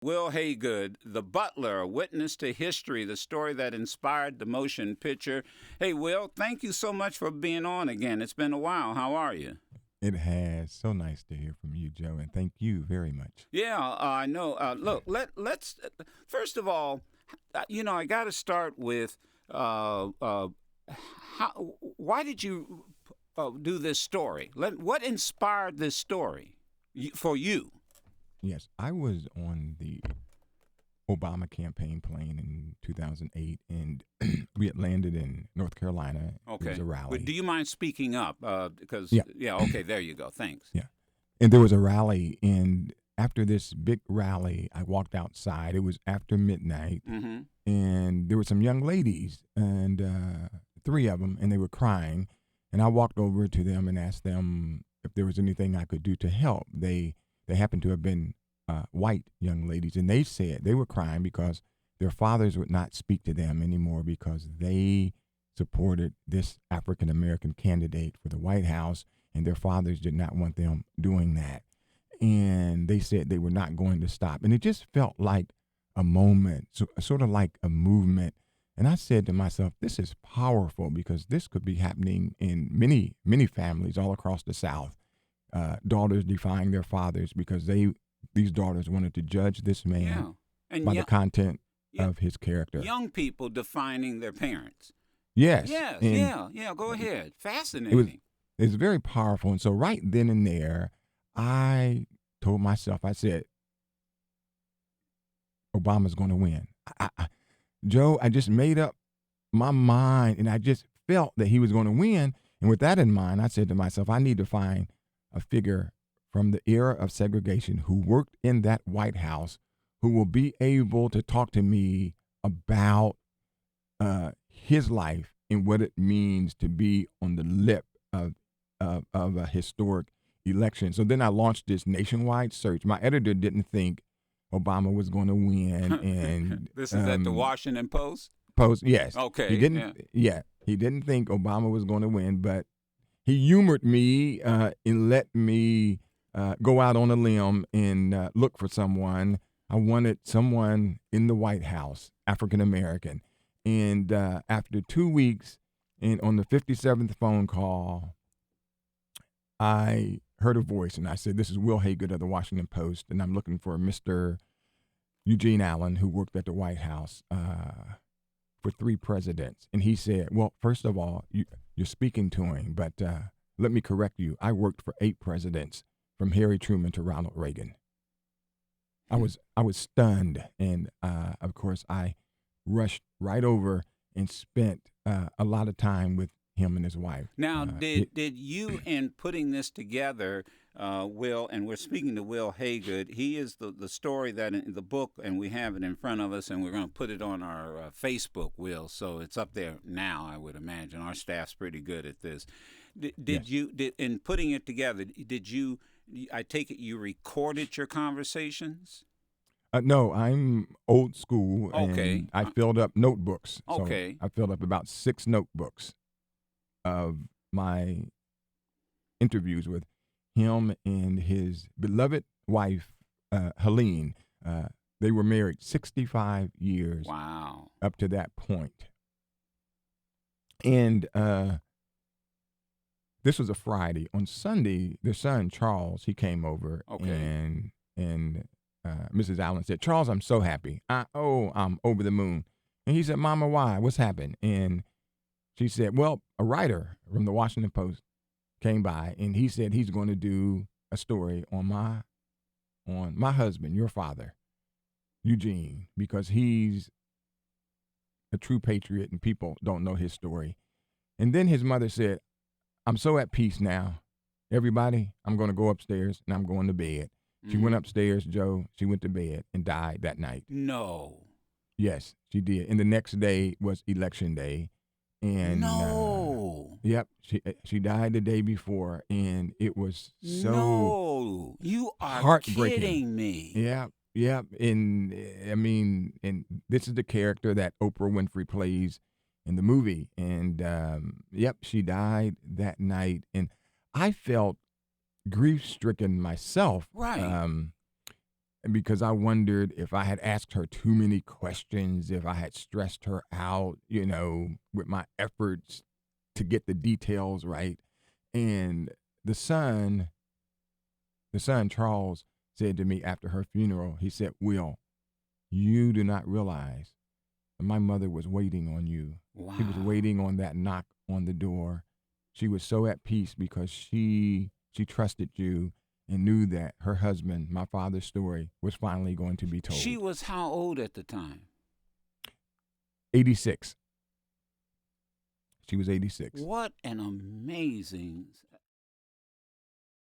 Wil Haygood, the Butler, a witness to history, the story that inspired the motion picture. Hey, Will, thank you so much for being on again. It's been a while. How are you? It has. So nice to hear from you, Joe, and thank you very much. Yeah, I know. Look, let's first of all, I got to start with why did you do this story? What inspired this story for you? Yes, I was on the Obama campaign plane in 2008, and we had landed in North Carolina. There was Okay. a But rally. do you mind speaking up? Because Yeah, yeah, okay, there you go. Thanks. yeah. And there was a rally, and after this big rally, I walked outside. It was after midnight, Mm-hmm. and there were some young ladies, and three of them, and they were crying. And I walked over to them and asked them if there was anything I could do to help. They happened to have been white young ladies, and they said they were crying because their fathers would not speak to them anymore because they supported this African American candidate for the White House, and their fathers did not want them doing that. And they said they were not going to stop. And it just felt like a moment, sort of like a movement. And I said to myself, this is powerful because this could be happening in many, many families all across the South. Daughters defying their fathers because these daughters wanted to judge this man Yeah, and by the content yeah, of his character. young people defining their parents. Yes, Yes, and yeah. Go ahead. it was Fascinating. it was very powerful. And so right then and there, I told myself, I said, Obama's going to win. Joe, I just made up my mind, and I just felt that he was going to win. And with that in mind, I said to myself, I need to find a figure from the era of segregation who worked in that White House who will be able to talk to me about his life and what it means to be on the lip of a historic election. So then I launched this nationwide search. My editor didn't think Obama was going to win, and This is at the Washington Post. post. Yes, he Okay, didn't. yeah. Yeah, he didn't think Obama was going to win, but he humored me and let me go out on a limb and look for someone. I wanted someone in the White House, African American, and after 2 weeks, and on the 57th phone call, I heard a voice, and I said, "This is Wil Haygood of the Washington Post, and I'm looking for Mr. Eugene Allen, who worked at the White House for three presidents." And he said, "Well, first of all, you're speaking to him, but let me correct you. I worked for 8 presidents, from Harry Truman to Ronald Reagan." I was stunned, and of course, I rushed right over and spent a lot of time with him and his wife. Now, did you, in putting this together, Will, and we're speaking to Wil Haygood, he is the story that in the book, and we have it in front of us, and we're going to put it on our Facebook, Will, so it's up there now, I would imagine. Our staff's pretty good at this. Yes. In putting it together, I take it you recorded your conversations? No, I'm old school, Okay, and I filled up notebooks. So okay. I filled up about 6 notebooks of my interviews with him and his beloved wife, Helene. They were married 65 years Wow. up to that point. And this was a Friday. On Sunday, their son, Charles, he came over, Okay. and Mrs. Allen said, "Charles, I'm so happy. I'm over the moon." And he said, "Mama, why? What's happened?" And she said, "Well, a writer from the Washington Post came by, and he said he's going to do a story on my husband, your father, Eugene, because he's a true patriot and people don't know his story." And then his mother said, "I'm so at peace now. Everybody, I'm going to go upstairs and I'm going to bed." She went upstairs, Joe. She went to bed and died that night. No. Yes, she did. And the next day was election day. And No. yep, she died the day before, and it was so No. You are heartbreaking. kidding me. Yep. And I mean, and this is the character that Oprah Winfrey plays in the movie. And yep, she died that night, and I felt grief stricken myself. Right. because I wondered if I had asked her too many questions, if I had stressed her out, with my efforts to get the details right. And the son Charles said to me after her funeral, he said, "Will, you do not realize that my mother was waiting on you. Wow. She was waiting on that knock on the door. She was so at peace because she trusted you and knew that her husband, my father's story, was finally going to be told." She was how old at the time? 86. She was 86. What an amazing